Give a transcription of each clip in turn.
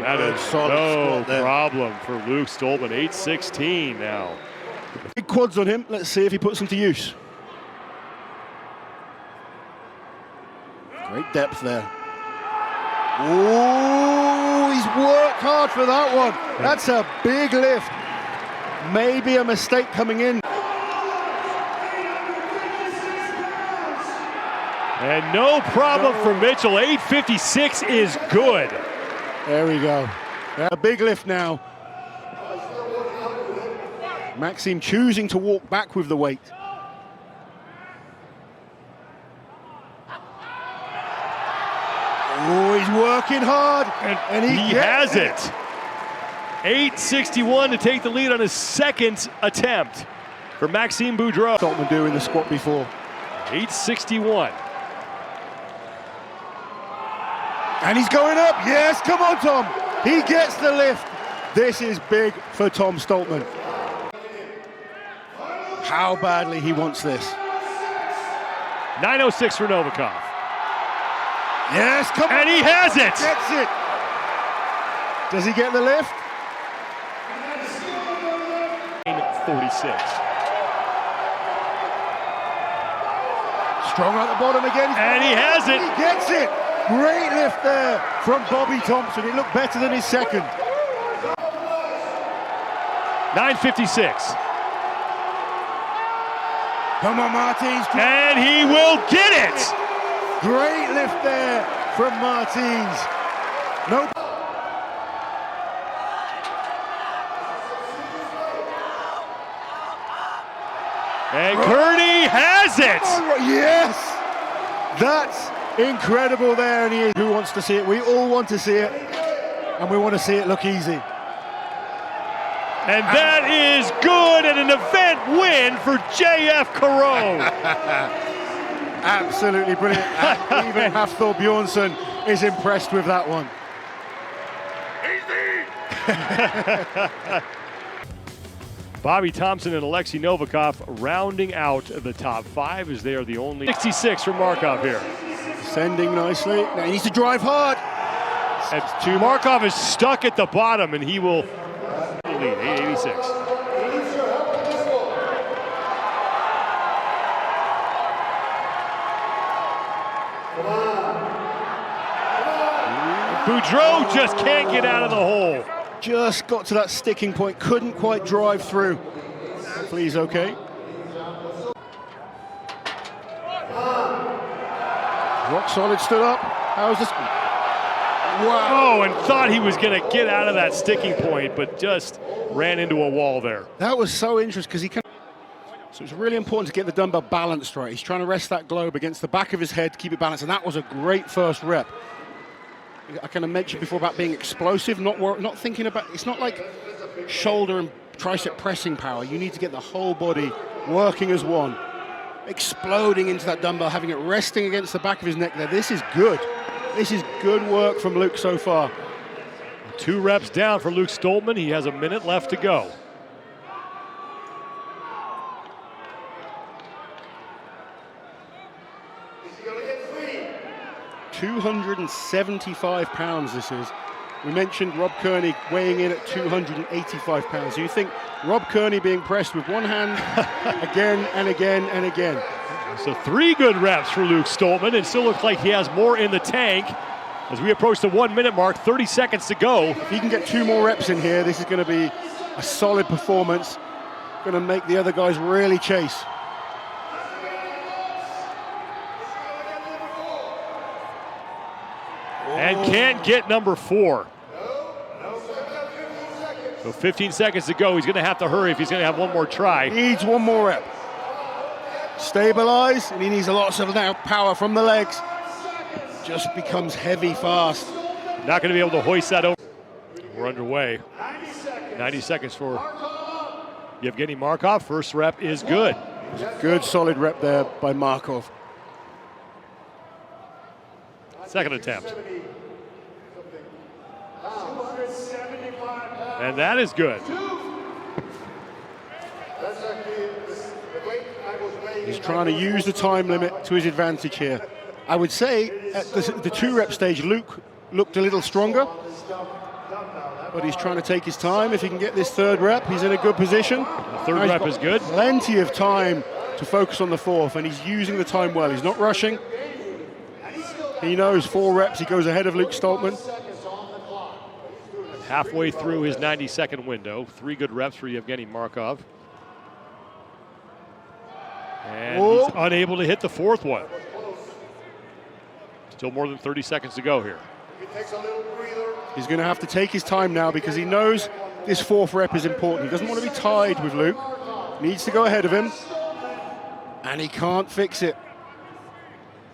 That is no problem for Luke Stoltman. 8-16 now. Big quads on him. Let's see if he puts them to use. Great depth there. Oh, he's worked hard for that one. That's a big lift. Maybe a mistake coming in. And no problem for Mitchell. 8:56 is good. There we go. A big lift now. Maxime choosing to walk back with the weight. Oh, he's working hard. And he has it. 8:61 to take the lead on his second attempt for Maxime Boudreau. Stoltman doing the squat before. 8:61. And he's going up. Yes, come on, Tom. He gets the lift. This is big for Tom Stoltman. How badly he wants this. 9:06 for Novikov. Yes, come on. And he has it. Gets it. Does he get the lift? 46. Strong at the bottom again. And he has it. He gets it. Great lift there from Bobby Thompson. It looked better than his second. 9:56. Come on, Martins. And he will get it. Great lift there from Martins. Nope. And Kearney has it. Yes. That's incredible there. And who wants to see it? We all want to see it. And we want to see it look easy. And that is good, and an event win for J.F. Caron. Absolutely brilliant. Even Hafthor Bjornsson is impressed with that one. Bobby Thompson and Alexei Novikov rounding out the top five as they are the only 66 for Markov here. Sending nicely. Now he needs to drive hard. And Markov is stuck at the bottom, and he will lead 886. Boudreau just can't get out of the hole. Just got to that sticking point, couldn't quite drive through. Hopefully he's okay. Rock solid, stood up. How's this? Wow. Oh, and thought he was going to get out of that sticking point, but just ran into a wall there. That was so interesting because he can. So it's really important to get the dumbbell balanced right. He's trying to rest that globe against the back of his head, keep it balanced, and that was a great first rep. I kind of mentioned before about being explosive, not thinking about, it's not like shoulder and tricep pressing power. You need to get the whole body working as one, exploding into that dumbbell, having it resting against the back of his neck there. This is good. This is good work from Luke so far. 2 reps down for Luke Stoltman. He has a minute left to go. £275 this is. We mentioned Rob Kearney weighing in at 285 pounds. Do you think Rob Kearney being pressed with one hand again and again and again? So 3 good reps for Luke Stoltman. It still looks like he has more in the tank as we approach the 1 minute mark, 30 seconds to go. If he can get 2 more reps in here, this is going to be a solid performance. Going to make the other guys really chase. And can't get number 4. So 15 seconds to go. He's going to have to hurry if he's going to have one more try. Needs 1 more rep. Stabilize, and he needs lots of now power from the legs. Just becomes heavy fast. Not going to be able to hoist that over. We're underway. 90 seconds for Yevgeny Markov. First rep is good. Good solid rep there by Markov. Second attempt. And that is good. He's trying to use the time limit to his advantage here. I would say at the 2 rep stage, Luke looked a little stronger. but he's trying to take his time. If he can get this third rep, he's in a good position. The third rep is good. Plenty of time to focus on the fourth, and he's using the time well. He's not rushing. He knows 4 reps, he goes ahead of Luke Stoltman. Halfway through his 90-second window. 3 good reps for Yevgeny Markov. And he's unable to hit the 4th one. Still more than 30 seconds to go here. He's going to have to take his time now because he knows this 4th rep is important. He doesn't want to be tied with Luke. Needs to go ahead of him. And he can't fix it.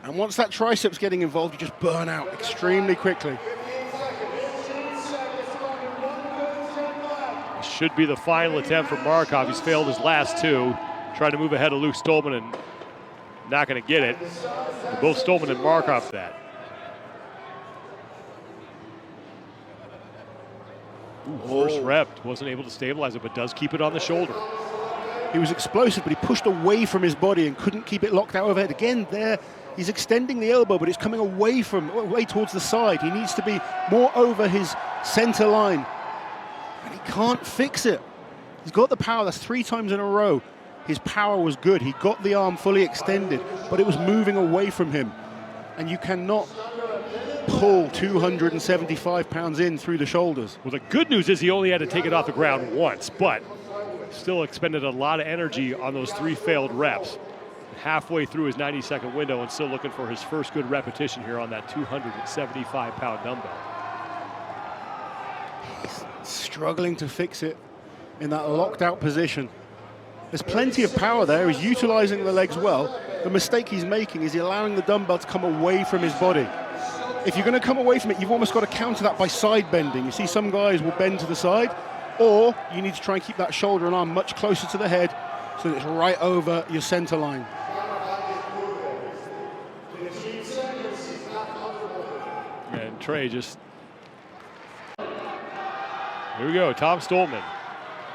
And once that tricep's getting involved, you just burn out extremely quickly. Should be the final attempt for Markov. He's failed his last 2. Trying to move ahead of Luke Stoltman and not going to get it. Both Stoltman and Markov that. First rep, wasn't able to stabilize it, but does keep it on the shoulder. He was explosive, but he pushed away from his body and couldn't keep it locked out overhead. Again, there, he's extending the elbow, but it's coming away towards the side. He needs to be more over his center line. And he can't fix it. He's got the power. That's 3 times in a row. His power was good. He got the arm fully extended, but it was moving away from him. And you cannot pull 275 pounds in through the shoulders. Well, the good news is he only had to take it off the ground once, but still expended a lot of energy on those 3 failed reps. Halfway through his 90-second window and still looking for his first good repetition here on that 275-pound dumbbell. He's struggling to fix it in that locked out position. There's plenty of power there. He's utilizing the legs well. The mistake he's making is allowing the dumbbell to come away from his body. If you're going to come away from it, you've almost got to counter that by side bending. You see some guys will bend to the side, or you need to try and keep that shoulder and arm much closer to the head so that it's right over your center line. And Trey just... Here we go, Tom Stoltman.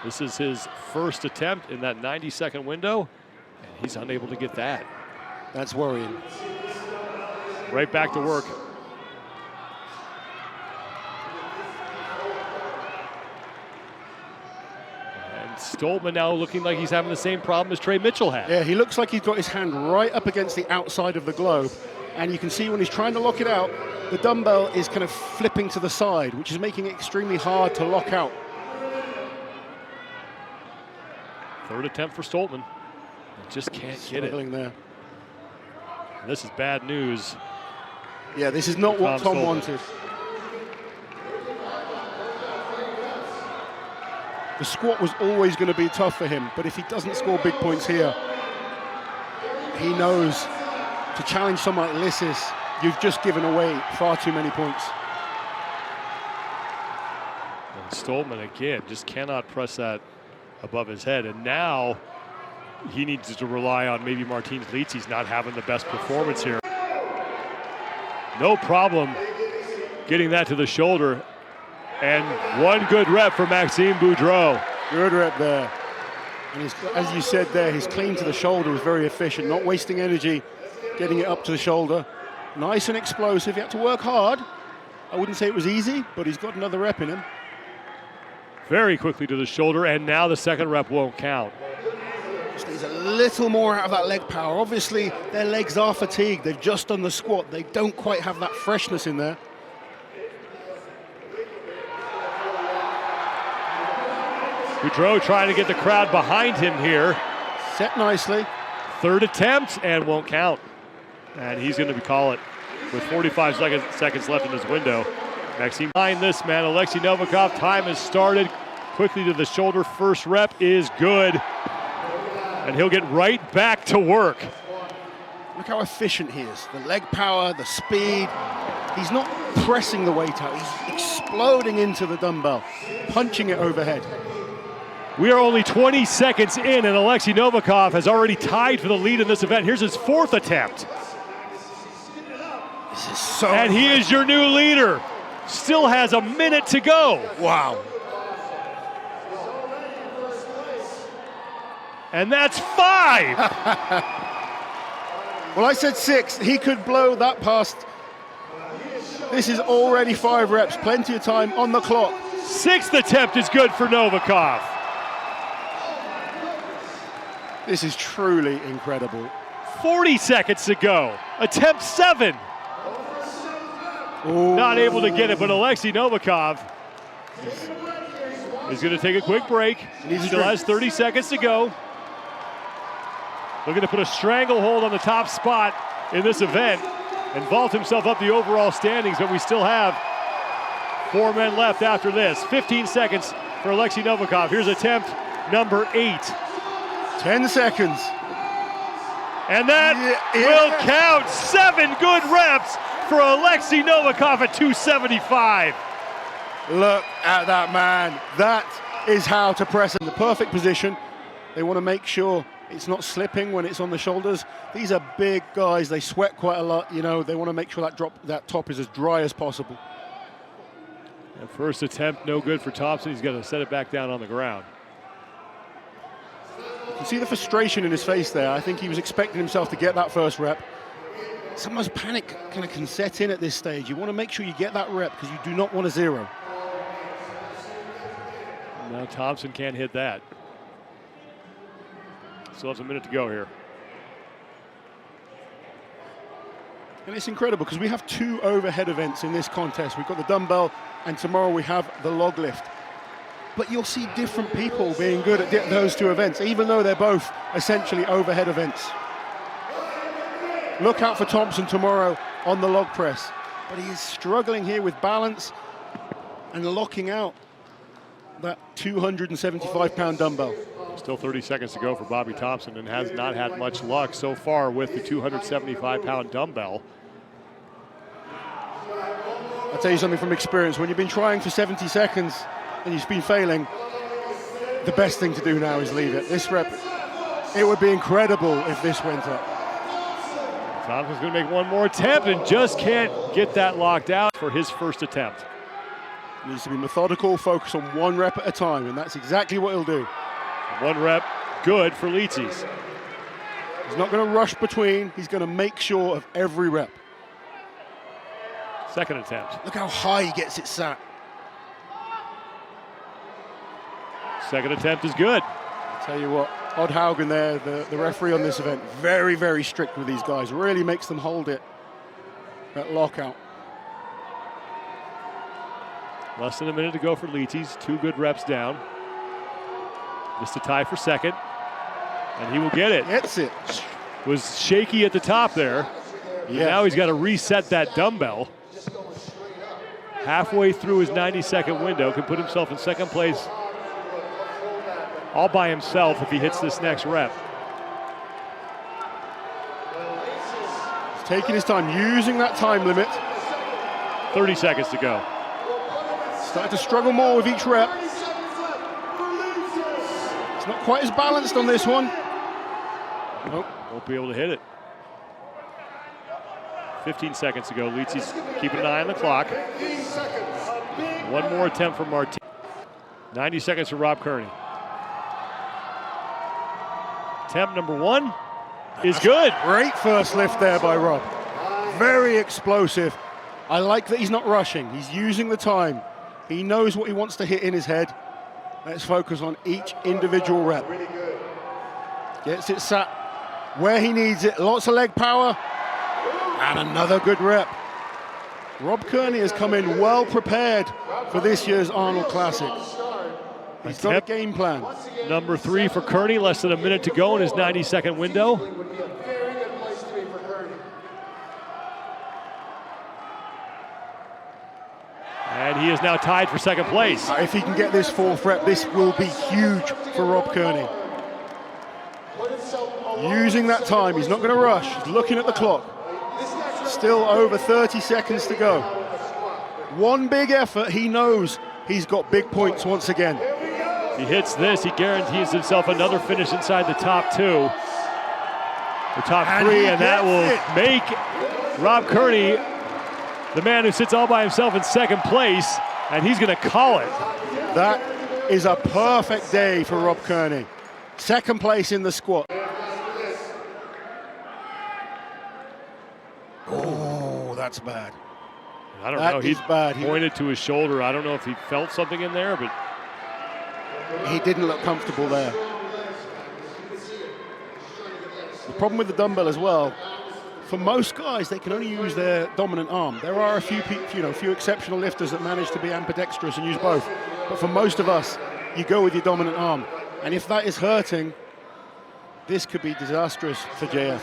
This is his first attempt in that 90-second window, and he's unable to get that. That's worrying. Right back to work. And Stoltman now looking like he's having the same problem as Trey Mitchell had. Yeah, he looks like he's got his hand right up against the outside of the globe, and you can see when he's trying to lock it out, the dumbbell is kind of flipping to the side, which is making it extremely hard to lock out. Third attempt for Stoltman. Just can't get it. There. And this is bad news. Yeah, this is not what Tom wanted. The squat was always going to be tough for him, but if he doesn't score big points here, he knows to challenge someone like Lissis, you've just given away far too many points. And Stoltman again just cannot press that above his head, and now he needs to rely on maybe Martins Litsi's not having the best performance here. No problem getting that to the shoulder, and 1 good rep for Maxime Boudreau. Good rep there. And as you said there, his clean to the shoulder was very efficient, not wasting energy, getting it up to the shoulder. Nice and explosive. He had to work hard. I wouldn't say it was easy, but he's got another rep in him. Very quickly to the shoulder, and now the 2nd rep won't count. Just needs a little more out of that leg power. Obviously, their legs are fatigued. They've just done the squat. They don't quite have that freshness in there. Boudreau trying to get the crowd behind him here. Set nicely. 3rd attempt, and won't count. And he's going to call it with 45 seconds left in his window. Maxime behind this man, Alexei Novikov. Time has started. Quickly to the shoulder. First rep is good. And he'll get right back to work. Look how efficient he is. The leg power, the speed. He's not pressing the weight out. He's exploding into the dumbbell, punching it overhead. We are only 20 seconds in, and Alexei Novikov has already tied for the lead in this event. Here's his 4th attempt. This is so and he is your new leader. Still has a minute to go. Wow. And that's 5. Well, I said 6. He could blow that past. This is already 5 reps. Plenty of time on the clock. Sixth attempt is good for Novikov. This is truly incredible. 40 seconds to go. Attempt 7. Ooh. Not able to get it, but Alexei Novikov is going to take a quick break. He still has 30 seconds to go. Looking to put a stranglehold on the top spot in this event and vault himself up the overall standings, but we still have 4 men left after this. 15 seconds for Alexei Novikov. Here's attempt number 8. 10 seconds. And that will count. 7 good reps for Alexei Novikov at 275. Look at that man. That is how to press in the perfect position. They want to make sure it's not slipping when it's on the shoulders. These are big guys. They sweat quite a lot. You know, they want to make sure that top is as dry as possible. And first attempt, no good for Thompson. He's going to set it back down on the ground. You can see the frustration in his face there. I think he was expecting himself to get that first rep. Sometimes panic kind of can set in at this stage. You want to make sure you get that rep because you do not want a 0. Now Thompson can't hit that. Still has a minute to go here. And it's incredible because we have 2 overhead events in this contest. We've got the dumbbell and tomorrow we have the log lift. But you'll see different people being good at those 2 events, even though they're both essentially overhead events. Look out for Thompson tomorrow on the log press. But he is struggling here with balance and locking out that 275-pound dumbbell. Still 30 seconds to go for Bobby Thompson and has not had much luck so far with the 275-pound dumbbell. I'll tell you something from experience. When you've been trying for 70 seconds and you've been failing, the best thing to do now is leave it. This rep, it would be incredible if this went up. Thompson's going to make one more attempt and just can't get that locked out for his first attempt. He needs to be methodical, focus on 1 rep at a time, and that's exactly what he'll do. 1 rep, good for Leitzes. He's not going to rush between. He's going to make sure of every rep. Second attempt. Look how high he gets it sat. Second attempt is good. I'll tell you what, Odd Haugen there, the referee on this event, very, very strict with these guys. Really makes them hold it, that lockout. Less than a minute to go for Leitzes. 2 good reps down. Just a tie for second, and he will get it. Gets it. Was shaky at the top there. Yeah. Now he's got to reset that dumbbell. Halfway through his 90-second window, can put himself in second place all by himself if he hits this next rep. He's taking his time, using that time limit. 30 seconds to go. Starting to struggle more with each rep. Not quite as balanced on this one. Nope. Won't be able to hit it. 15 seconds to go. Leitzes keeping an eye on the clock. 1 more attempt from Martin. 90 seconds for Rob Kearney. Attempt number 1 is good. Great first lift there by Rob. Very explosive. I like that he's not rushing. He's using the time. He knows what he wants to hit in his head. Let's focus on each individual rep. Gets it sat where he needs it. Lots of leg power. And another good rep. Rob Kearney has come in well prepared for this year's Arnold Classic. He's got a game plan. Number 3 for Kearney. Less than a minute to go in his 90-second window. And he is now tied for second place. If he can get this 4th rep, this will be huge for Rob Kearney. Using that time, he's not going to rush. He's looking at the clock. Still over 30 seconds to go. 1 big effort, he knows he's got big points once again. If he hits this, he guarantees himself another finish inside the top 2. The top 3, and that will make Rob Kearney the man who sits all by himself in second place, and he's going to call it. That is a perfect day for Rob Kearney. Second place in the squat. Oh, that's bad. I don't know. He bad. pointed to his shoulder. I don't know if he felt something in there, but he didn't look comfortable there. The problem with the dumbbell as well, for most guys, they can only use their dominant arm. There are a few exceptional lifters that manage to be ambidextrous and use both. But for most of us, you go with your dominant arm. And if that is hurting, this could be disastrous for JF.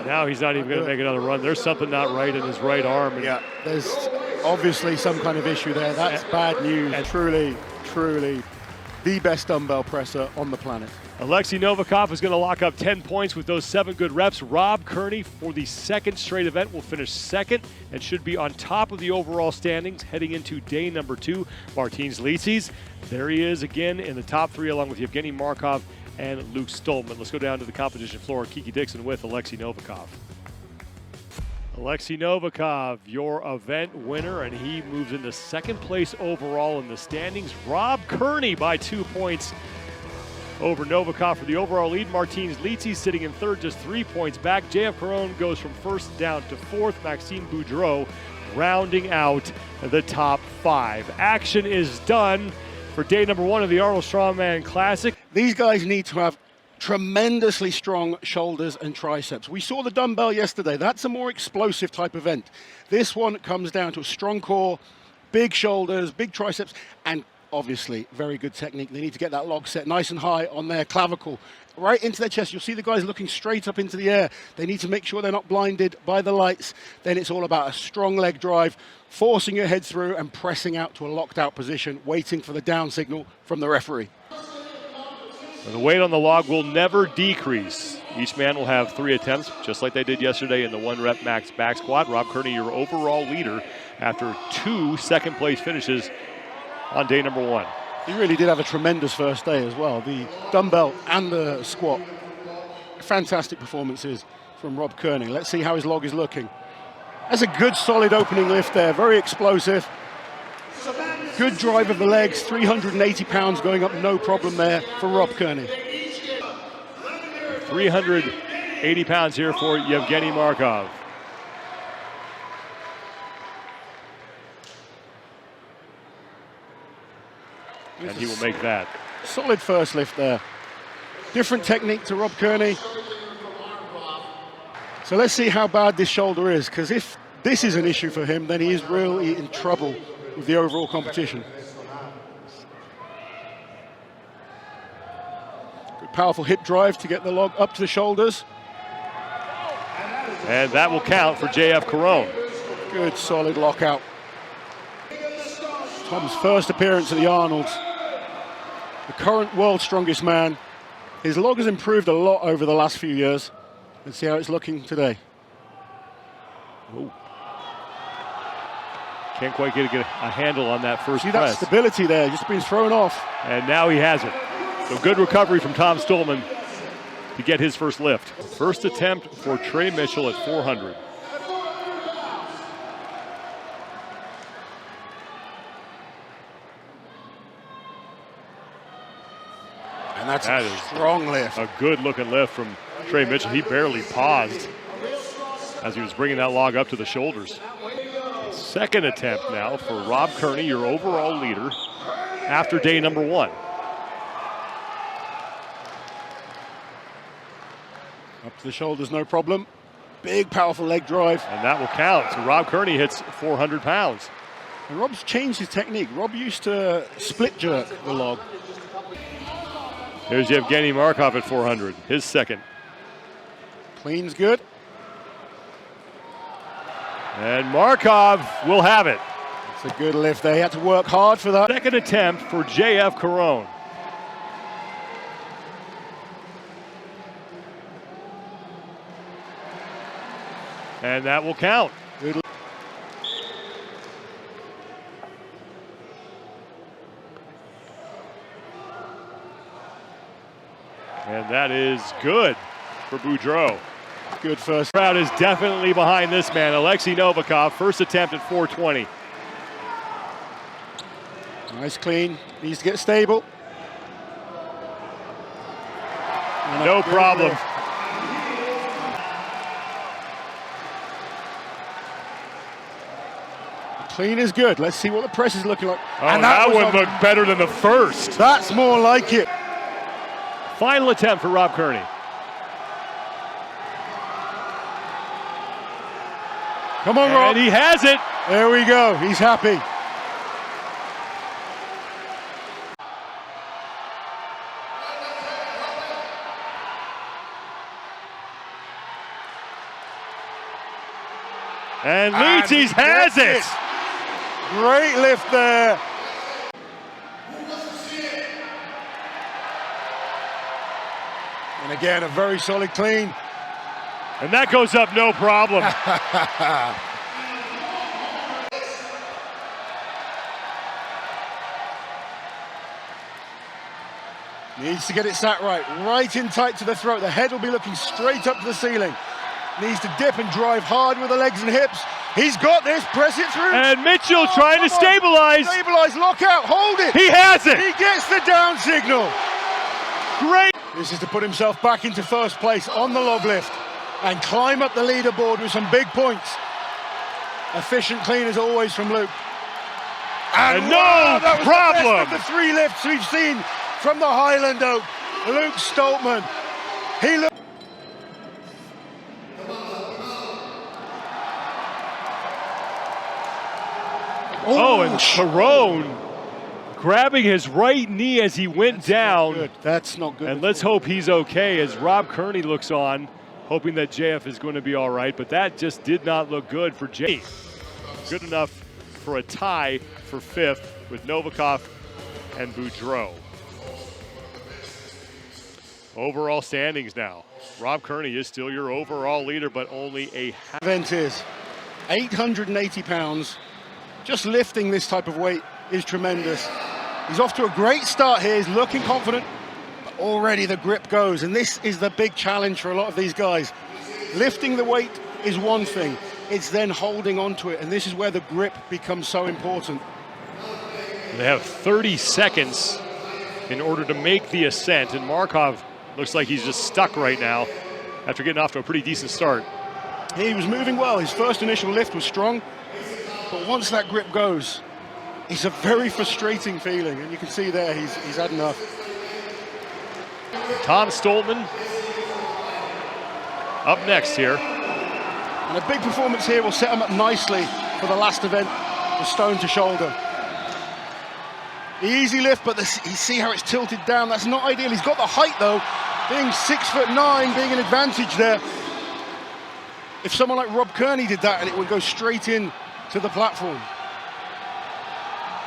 Now he's not even going to make another run. There's something not right in his right arm. And yeah, there's obviously some kind of issue there. That's bad news. And truly, truly the best dumbbell presser on the planet. Alexei Novikov is going to lock up 10 points with those 7 good reps. Rob Kearney, for the second straight event, will finish second and should be on top of the overall standings heading into day number 2. Martins Licis, there he is again in the top 3 along with Yevgeny Markov and Luke Stoltman. Let's go down to the competition floor. Kiki Dixon with Alexei Novikov. Alexei Novikov, your event winner, and he moves into second place overall in the standings. Rob Kearney by 2 points over Novikov for the overall lead. Martins Licis sitting in third, just 3 points back. JF Caron goes from first down to fourth. Maxime Boudreau rounding out the top 5. Action is done for day number 1 of the Arnold Strongman Classic. These guys need to have tremendously strong shoulders and triceps. We saw the dumbbell yesterday. That's a more explosive type event. This one comes down to a strong core, big shoulders, big triceps, and obviously very good technique. They need to get that log set nice and high on their clavicle, right into their chest. You'll see the guys looking straight up into the air. They need to make sure they're not blinded by the lights. Then it's all about a strong leg drive, forcing your head through and pressing out to a locked out position, waiting for the down signal from the referee. The weight on the log will never decrease. Each man will have 3 attempts, just like they did yesterday in the 1-rep max back squat. Rob Kearney, your overall leader, after 2 second-place finishes on day number 1. He really did have a tremendous first day as well. The dumbbell and the squat, fantastic performances from Rob Kearney. Let's see how his log is looking. That's a good, solid opening lift there, very explosive. Good drive of the legs, 380 pounds going up, no problem there for Rob Kearney. 380 pounds here for Yevgeny Markov. And he will make that. Solid first lift there. Different technique to Rob Kearney. So let's see how bad this shoulder is, because if this is an issue for him, then he is really in trouble with the overall competition. Good powerful hip drive to get the log up to the shoulders. And that will count for JF Caron. Good solid lockout. Tom's first appearance at the Arnolds. The current world's strongest man. His log has improved a lot over the last few years. Let's see how it's looking today. Ooh. Can't quite get a handle on that first See press. that stability there, just being thrown off. And now he has it. So good recovery from Tom Stoltman to get his first lift. First attempt for Trey Mitchell at 400. And that's a strong lift. A good looking lift from Trey Mitchell. He barely paused as he was bringing that log up to the shoulders. Second attempt now for Rob Kearney, your overall leader, after day number 1. Up to the shoulders, no problem. Big, powerful leg drive. And that will count. So Rob Kearney hits 400 pounds. And Rob's changed his technique. Rob used to split jerk the log. Here's Yevgeny Markov at 400, his second. Clean's good. And Markov will have it. It's a good lift there. He had to work hard for that. Second attempt for JF Caron. And that will count. Good. And that is good for Boudreau. Good first. Crowd is definitely behind this man, Alexei Novikov. First attempt at 420. Nice clean. Needs to get stable. No problem. Clean is good. Let's see what the press is looking like. Oh, and that one looked better than the first. That's more like it. Final attempt for Rob Kearney. Come on, Rob. And he has it. There we go. He's happy. And Leetzes has it. Great lift there. And again, a very solid clean. And that goes up no problem. Needs to get it sat right in tight to the throat. The head will be looking straight up to the ceiling. Needs to dip and drive hard with the legs and hips. He's got this, press it through. And Mitchell trying to stabilize. Stabilize, lock out, hold it. He has it. He gets the down signal. Great. This is to put himself back into first place on the log lift and climb up the leaderboard with some big points. Efficient clean as always from Luke. And wow, no problem. The 3 lifts we've seen from the Highland Oak. Luke Stoltman. He looked. Oh, and Tyrone grabbing his right knee as he went down. That's not good. And let's hope he's okay as Rob Kearney looks on, hoping that JF is going to be all right. But that just did not look good for Jay. Good enough for a tie for 5th with Novikov and Boudreau. Overall standings now. Rob Kearney is still your overall leader, but only a half. Event is 880 pounds. Just lifting this type of weight is tremendous. He's off to a great start here. He's looking confident, but already the grip goes. And this is the big challenge for a lot of these guys. Lifting the weight is one thing. It's then holding on to it. And this is where the grip becomes so important. They have 30 seconds in order to make the ascent. And Markov looks like he's just stuck right now after getting off to a pretty decent start. He was moving well. His first initial lift was strong. But once that grip goes, it's a very frustrating feeling. And you can see there, he's had enough. Tom Stoltman up next here. And a big performance here will set him up nicely for the last event, the stone to shoulder. Easy lift, but you see how it's tilted down. That's not ideal. He's got the height though, being 6'9", being an advantage there. If someone like Rob Kearney did that, and it would go straight in to the platform.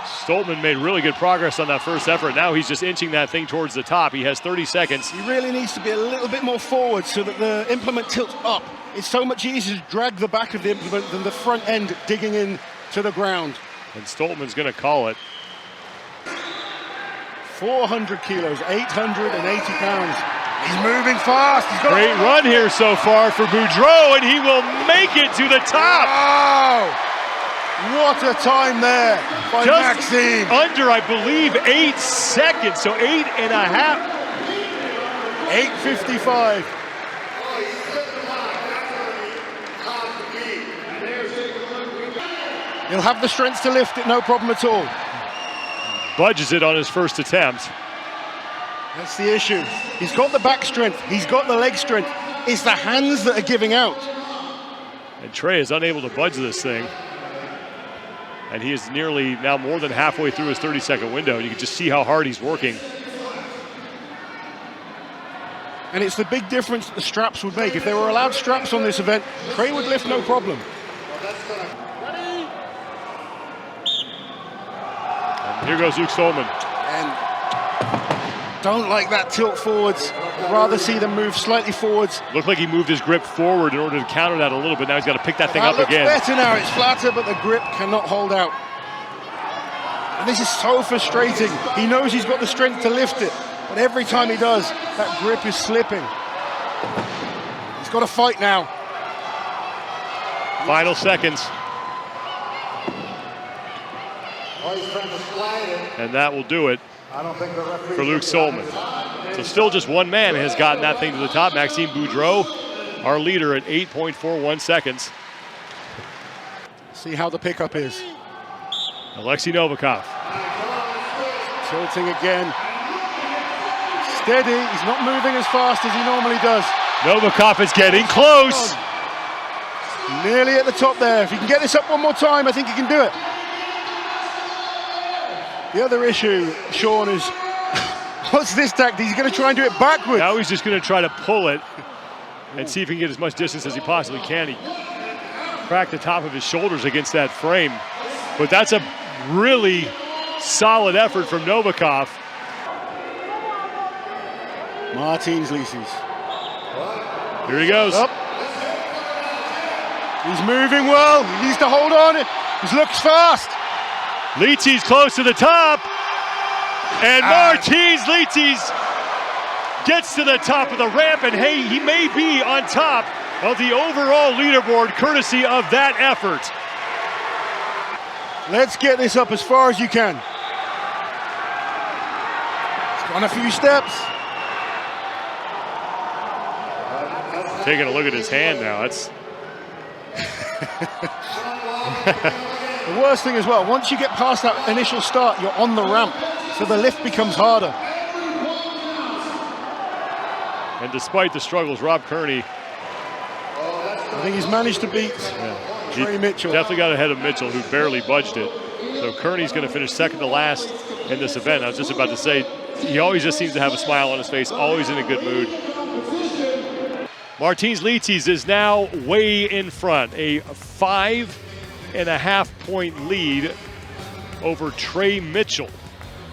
Stoltman made really good progress on that first effort. Now he's just inching that thing towards the top. He has 30 seconds. He really needs to be a little bit more forward so that the implement tilts up. It's so much easier to drag the back of the implement than the front end digging in to the ground. And Stoltman's going to call it. 400 kilos, 880 pounds. He's moving fast. He's got great run here so far for Boudreau, and he will make it to the top. Wow! What a time there by just Maxime. Under, I believe, 8 seconds, so 8.5. 8:55. He'll have the strength to lift it, no problem at all. Budges it on his first attempt. That's the issue. He's got the back strength, he's got the leg strength. It's the hands that are giving out. And Trey is unable to budge this thing. And he is nearly now more than halfway through his 30-second window. You can just see how hard he's working. And it's the big difference that the straps would make. If they were allowed straps on this event, Trey would lift no problem. And here goes Luke Stoltman. And don't like that tilt forwards. I'd rather see them move slightly forwards. Looked like he moved his grip forward in order to counter that a little bit. Now he's got to pick that thing up again. That looks better now. It's flatter, but the grip cannot hold out. And this is so frustrating. He knows he's got the strength to lift it, but every time he does, that grip is slipping. He's got to fight now. Final seconds. And that will do it for Luke Stoltman. So still just one man has gotten that thing to the top. Maxime Boudreau, our leader at 8.41 seconds. See how the pickup is. Alexei Novikov. Tilting again. Steady. He's not moving as fast as he normally does. Novikov is getting close. Nearly at the top there. If he can get this up one more time, I think he can do it. The other issue, Sean, is what's this tactic? He's going to try and do it backwards. Now he's just going to try to pull it and see if he can get as much distance as he possibly can. He cracked the top of his shoulders against that frame. But that's a really solid effort from Novikov. Martins Licis. Here he goes. Up. He's moving well. He needs to hold on. He looks fast. Licis close to the top. And Martins Licis gets to the top of the ramp. And hey, he may be on top of the overall leaderboard courtesy of that effort. Let's get this up as far as you can. It's gone a few steps. Taking a look at his hand now. That's the worst thing as well. Once you get past that initial start, you're on the ramp, so the lift becomes harder. And despite the struggles, Rob Kearney, I think he's managed to beat Trey Mitchell. Definitely got ahead of Mitchell, who barely budged it. So Kearney's going to finish second to last in this event. I was just about to say, he always just seems to have a smile on his face, always in a good mood. Martins Licis is now way in front, a 5.5 point lead over Trey Mitchell,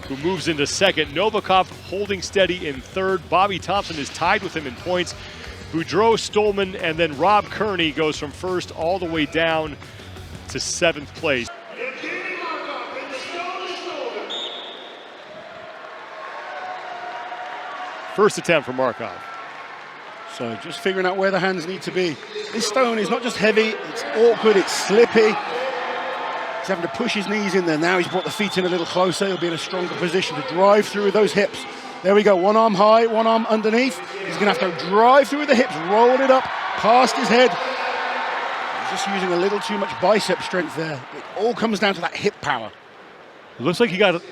who moves into second. Novikov holding steady in third. Bobby Thompson is tied with him in points. Boudreaux, Stolman, and then Rob Kearney goes from first all the way down to seventh place. First attempt for Markov. So just figuring out where the hands need to be. This stone is not just heavy, it's awkward, it's slippy. He's having to push his knees in there. Now he's brought the feet in a little closer. He'll be in a stronger position to drive through with those hips. There we go, one arm high, one arm underneath. He's gonna have to drive through with the hips, roll it up past his head. He's just using a little too much bicep strength there. It all comes down to that hip power. It looks like he got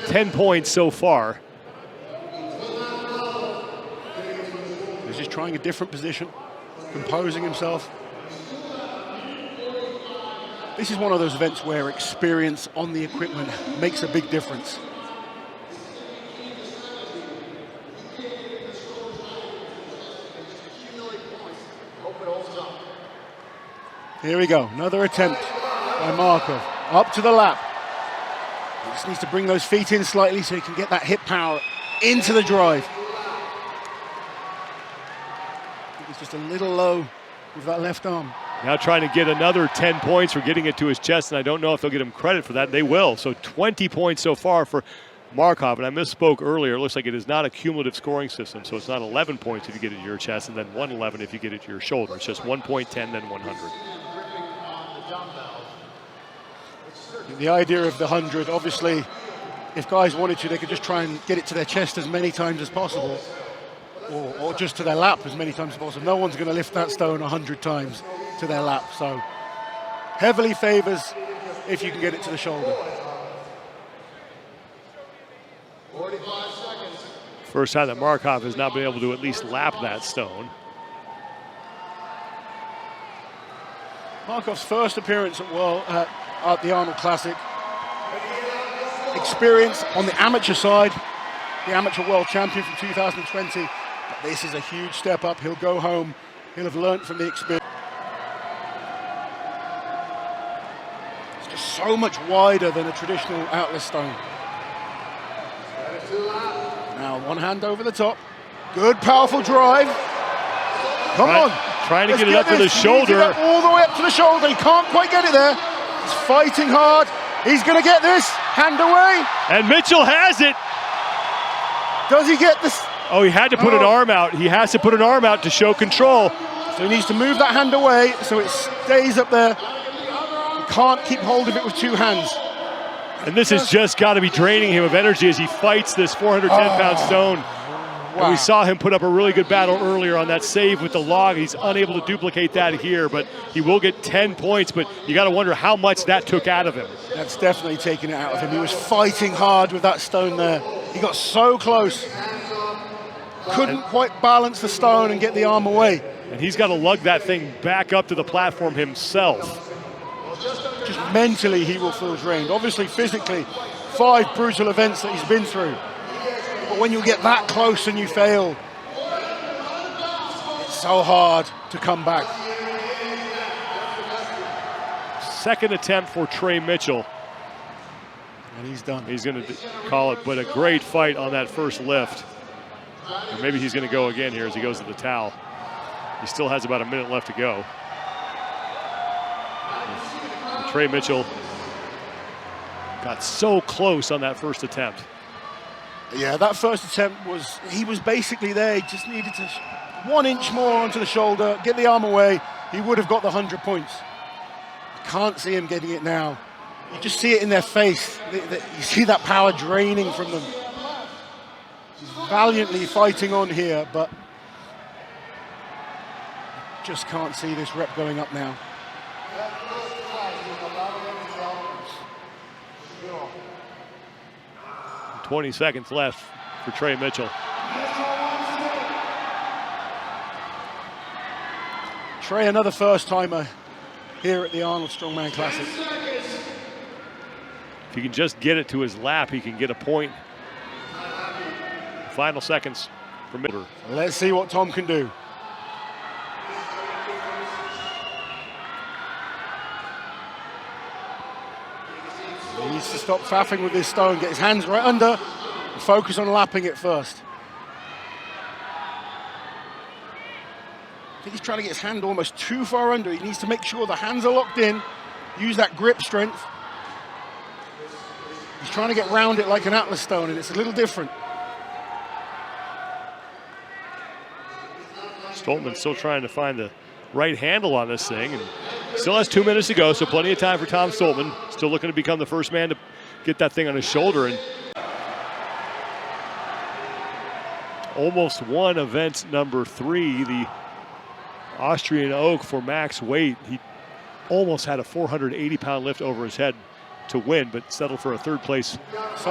10 points so far. He's just trying a different position, composing himself. This is one of those events where experience on the equipment makes a big difference. Here we go, another attempt by Markov. Up to the lap. He just needs to bring those feet in slightly so he can get that hip power into the drive. He's just a little low with that left arm. Now trying to get another 10 points for getting it to his chest, and I don't know if they'll get him credit for that. They will. So 20 points so far for Markov, and I misspoke earlier. It looks like it is not a cumulative scoring system, so it's not 11 points if you get it to your chest, and then 111 if you get it to your shoulder. It's just 1 point, 10, then 100. The idea of the 100, obviously, if guys wanted to, they could just try and get it to their chest as many times as possible, or just to their lap as many times as possible. No one's going to lift that stone 100 times to their lap, so heavily favors if you can get it to the shoulder. 45 seconds. First time that Markov has not been able to at least lap that stone. Markov's first appearance at the Arnold Classic. Experience on the amateur side, the amateur world champion from 2020. But this is a huge step up. He'll go home. He'll have learned from the experience. It's just so much wider than a traditional Atlas stone. Now one hand over the top. Good, powerful drive. Come on. Trying to get it up to the shoulder. All the way up to the shoulder. He can't quite get it there. He's fighting hard. He's going to get this. Hand away. And Mitchell has it. Does he get this? Oh, he had to put an arm out. He has to put an arm out to show control. So he needs to move that hand away so it stays up there. He can't keep hold of it with two hands. And this has just got to be draining him of energy as he fights this 410-pound stone. And we saw him put up a really good battle earlier on that save with the log. He's unable to duplicate that here, but he will get 10 points, but you got to wonder how much that took out of him. That's definitely taken it out of him. He was fighting hard with that stone there. He got so close. Couldn't quite balance the stone and get the arm away. And he's got to lug that thing back up to the platform himself. Just mentally, he will feel drained. Obviously, physically, 5 brutal events that he's been through. But when you get that close and you fail, it's so hard to come back. Second attempt for Trey Mitchell. And he's done. He's going to call it, but a great fight on that first lift. Or maybe he's going to go again here as he goes to the towel. He still has about a minute left to go. And Trey Mitchell got so close on that first attempt. Yeah, that first attempt he was basically there. He just needed to 1 inch more onto the shoulder, get the arm away. He would have got the 100 points. Can't see him getting it now. You just see it in their face. You see that power draining from them. He's valiantly fighting on here, but just can't see this rep going up now. And 20 seconds left for Trey Mitchell. Trey, another first-timer here at the Arnold Strongman Classic. If he can just get it to his lap, he can get a point. Final seconds for Mitchell. Let's see what Tom can do. He needs to stop faffing with this stone, get his hands right under, and focus on lapping it first. I think he's trying to get his hand almost too far under. He needs to make sure the hands are locked in, use that grip strength. He's trying to get round it like an Atlas stone, and it's a little different. Strongman still trying to find the right handle on this thing, and still has 2 minutes to go, so plenty of time for Tom Strongman. Still looking to become the first man to get that thing on his shoulder, and almost won event number 3, the Austrian Oak for max weight. He almost had a 480-pound lift over his head to win, but settled for a 3rd place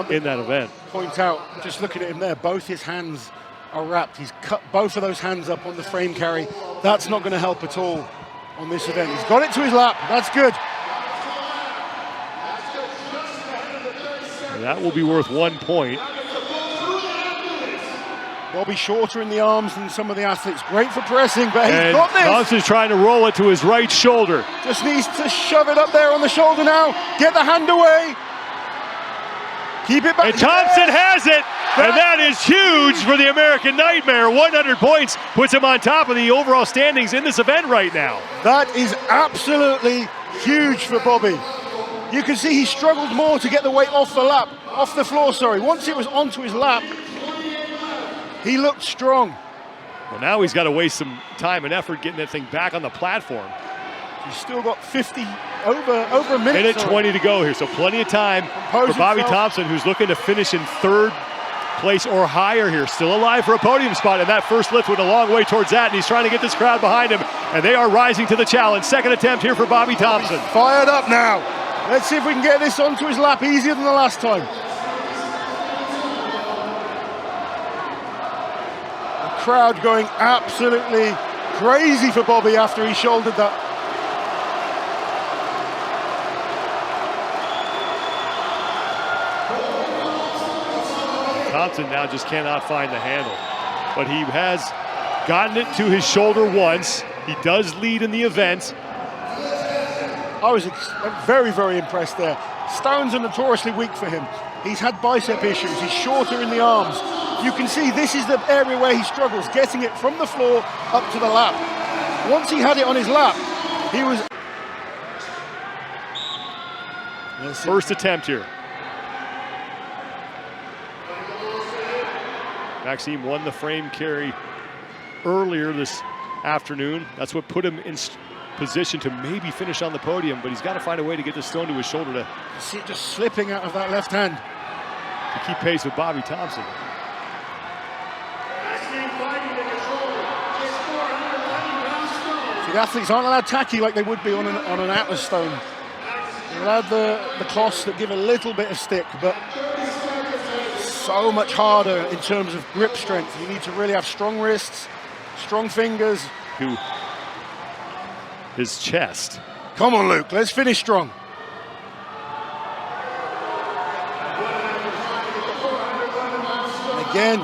in that event. Point out, just looking at him there, both his hands are wrapped. He's cut both of those hands up on the frame carry. That's not going to help at all on this event. He's got it to his lap. That's good. And that will be worth 1 point. Bobby shorter in the arms than some of the athletes. Great for pressing, but he's got this. Thompson's trying to roll it to his right shoulder. Just needs to shove it up there on the shoulder now. Get the hand away. Keep it back. And Thompson has it. And that is huge for the American Nightmare. 100 points puts him on top of the overall standings in this event right now. That is absolutely huge for Bobby. You can see he struggled more to get the weight off the floor, sorry. Once it was onto his lap, he looked strong. Well, now he's got to waste some time and effort getting that thing back on the platform. He's still got 50, over a minute. Minute 20 to go here, so plenty of time for Bobby Thompson, who's looking to finish in 3rd place or higher here. Still alive for a podium spot, and that first lift went a long way towards that, and he's trying to get this crowd behind him, and they are rising to the challenge. Second attempt here for Bobby Thompson. Fired up now. Let's see if we can get this onto his lap easier than the last time. The crowd going absolutely crazy for Bobby after he shouldered that. Thompson now just cannot find the handle, but he has gotten it to his shoulder once. He does lead in the event. I was very, very impressed there. Stones are notoriously weak for him. He's had bicep issues. He's shorter in the arms. You can see this is the area where he struggles, getting it from the floor up to the lap. Once he had it on his lap, he was... First attempt here. Maxime won the frame carry earlier this afternoon. That's what put him in position to maybe finish on the podium, but he's got to find a way to get this stone to his shoulder to see it just slipping out of that left hand. To keep pace with Bobby Thompson. See, the athletes aren't allowed tacky like they would be on an Atlas stone. They're allowed the cloths that give a little bit of stick, but so much harder in terms of grip strength. You need to really have strong wrists, strong fingers. To his chest. Come on, Luke, let's finish strong. And again,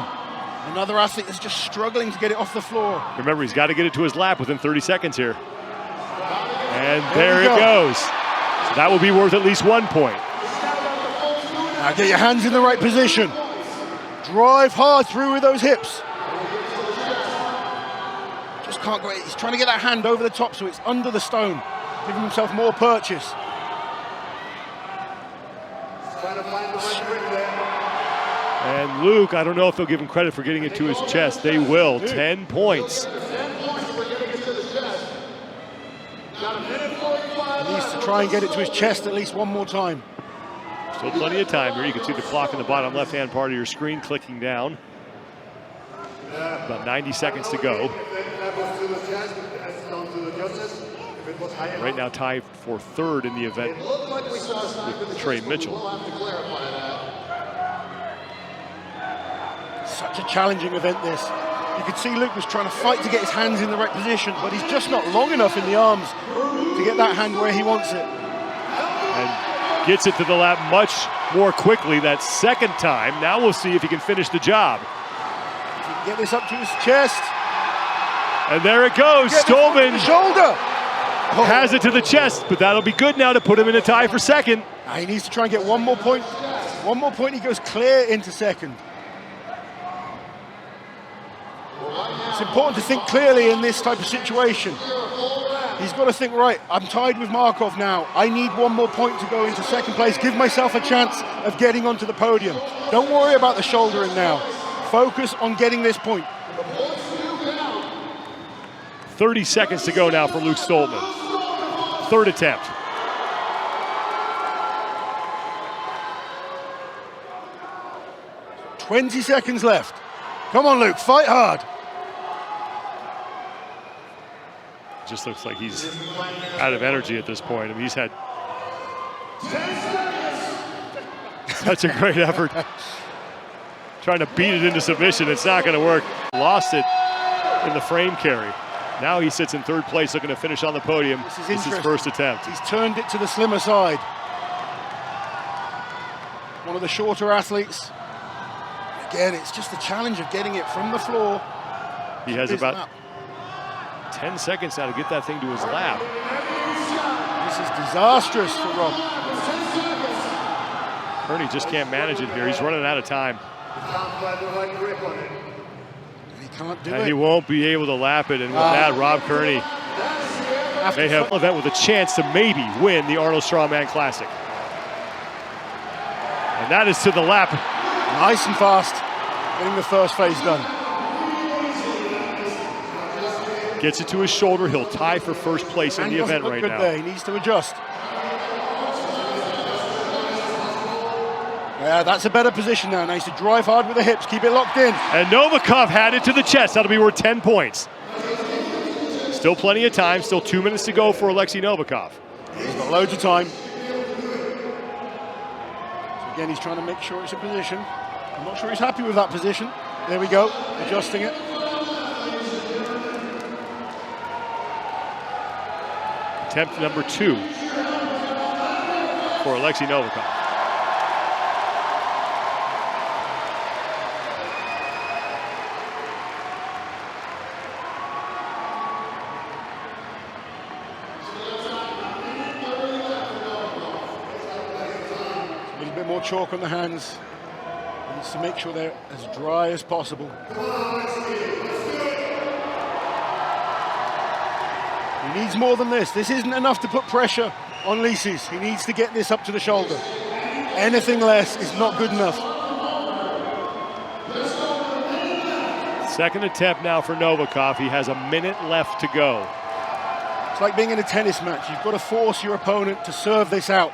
another athlete that's just struggling to get it off the floor. Remember, he's got to get it to his lap within 30 seconds here. And there it goes. So that will be worth at least 1 point. Now get your hands in the right position. Drive hard through with those hips. Just can't go. He's trying to get that hand over the top so it's under the stone, giving himself more purchase. And Luke, I don't know if they'll give him credit for getting it to his chest. They will. 10 points. He needs to try and get it to his chest at least one more time. Still plenty of time here. You can see the clock in the bottom left-hand part of your screen clicking down. About 90 seconds to go. Right now tied for third in the event with Trey Mitchell. Such a challenging event, this. You could see Luke was trying to fight to get his hands in the right position, but he's just not long enough in the arms to get that hand where he wants it. And gets it to the lap much more quickly that second time. Now we'll see if he can finish the job. If he can get this up to his chest. And there it goes. Strongman shoulder. Has it to the chest, but that'll be good now to put him in a tie for second. He needs to try and get one more point. One more point, he goes clear into second. It's important to think clearly in this type of situation. He's got to think, right, I'm tied with Markov now. I need one more point to go into second place, give myself a chance of getting onto the podium. Don't worry about the shouldering now. Focus on getting this point. 30 seconds to go now for Luke Strongman. Third attempt. "20 seconds left. Come on, Luke, fight hard." Just looks like he's out of energy at this point. I mean, he's had such a great effort trying to beat it into submission. It's not going to work. Lost it in the frame carry. Now he sits in third place looking to finish on the podium. This is his first attempt. He's turned it to the slimmer side. One of the shorter athletes. Again, it's just the challenge of getting it from the floor. He has about 10 seconds now to get that thing to his lap. This is disastrous for Rob. Kearney just can't manage it here. He's running out of time. He can't do it. And he won't be able to lap it. And with that, Rob Kearney may have an event with a chance to maybe win the Arnold Strongman Classic. And that is to the lap. Nice and fast, getting the first phase done. Gets it to his shoulder. He'll tie for first place in the event right now. There. He needs to adjust. Yeah, that's a better position now. Now he's to drive hard with the hips, keep it locked in. And Novikov had it to the chest. That'll be worth 10 points. Still plenty of time. Still 2 minutes to go for Alexei Novikov. He's got loads of time. So again, he's trying to make sure it's in position. I'm not sure he's happy with that position. There we go, adjusting it. Attempt number 2 for Alexei Novikov. A little bit more chalk on the hands. He needs to make sure they're as dry as possible. He needs more than this. This isn't enough to put pressure on Lisis. He needs to get this up to the shoulder. Anything less is not good enough. Second attempt now for Novikov. He has a minute left to go. It's like being in a tennis match. You've got to force your opponent to serve this out.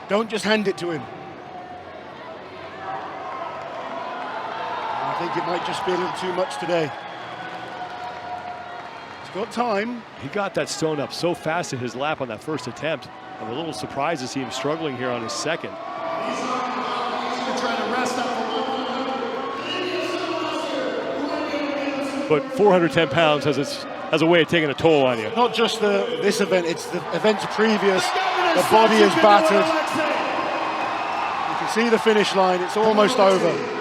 Don't just hand it to him. I think think it might just be a little too much today. He's got time. He got that stone up so fast in his lap on that first attempt. I'm a little surprised to see him struggling here on his second. But 410 pounds has a way of taking a toll on you. Not just this event, it's the events previous. The body is battered. You can see the finish line, it's almost over.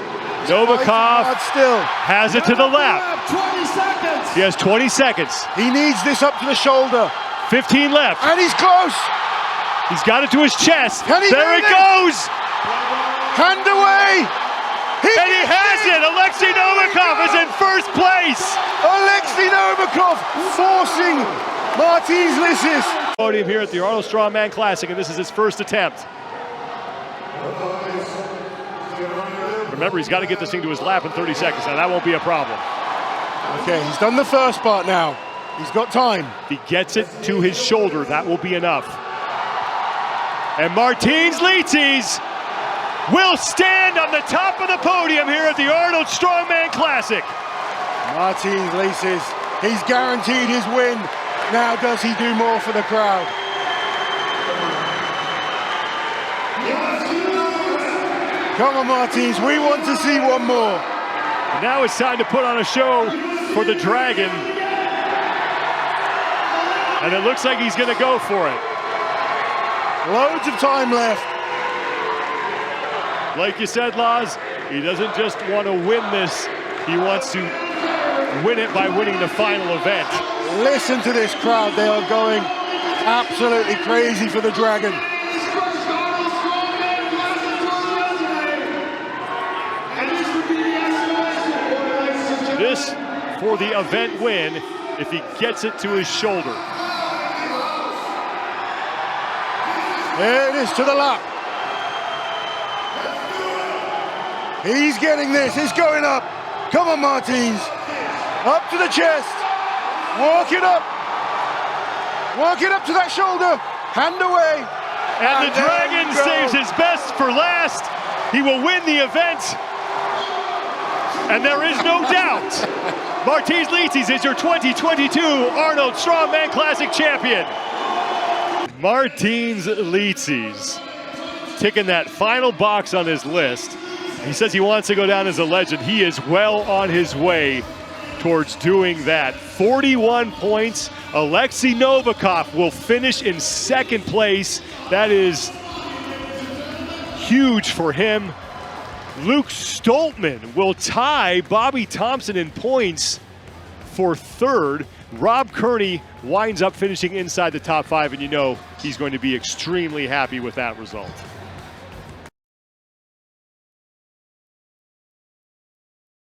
Novikov still has it to the left. 20 seconds. He has 20 seconds. He needs this up to the shoulder. 15 left. And he's close. He's got it to his chest. Can he There do it it? goes. Hand away. And he has it. Alexei Novikov is in first place. Alexei Novikov forcing Martins Licis. Podium here at the Arnold Strongman Classic, and this is his first attempt. Remember, he's got to get this thing to his lap in 30 seconds. Now, that won't be a problem. Okay, he's done the first part now. He's got time. If he gets it to his shoulder, that will be enough. And Martins Licis will stand on the top of the podium here at the Arnold Strongman Classic. Martins Licis, he's guaranteed his win. Now does he do more for the crowd? Come on, Martins, we want to see one more. And now it's time to put on a show for the Dragon. And it looks like he's going to go for it. Loads of time left. Like you said, Laz, he doesn't just want to win this, he wants to win it by winning the final event. Listen to this crowd, they are going absolutely crazy for the Dragon. This for the event win if he gets it to his shoulder. There it is to the lap. He's getting this, he's going up. Come on, Martins. Up to the chest. Walk it up. Walk it up to that shoulder. Hand away. And the Dragon saves his best for last. He will win the event. And there is no doubt, Martins Licis is your 2022 Arnold Strongman Classic champion. Martins Licis ticking that final box on his list. He says he wants to go down as a legend. He is well on his way towards doing that. 41 points. Alexei Novikov will finish in second place. That is huge for him. Luke Stoltman will tie Bobby Thompson in points for third. Rob Kearney winds up finishing inside the top 5, and you know he's going to be extremely happy with that result.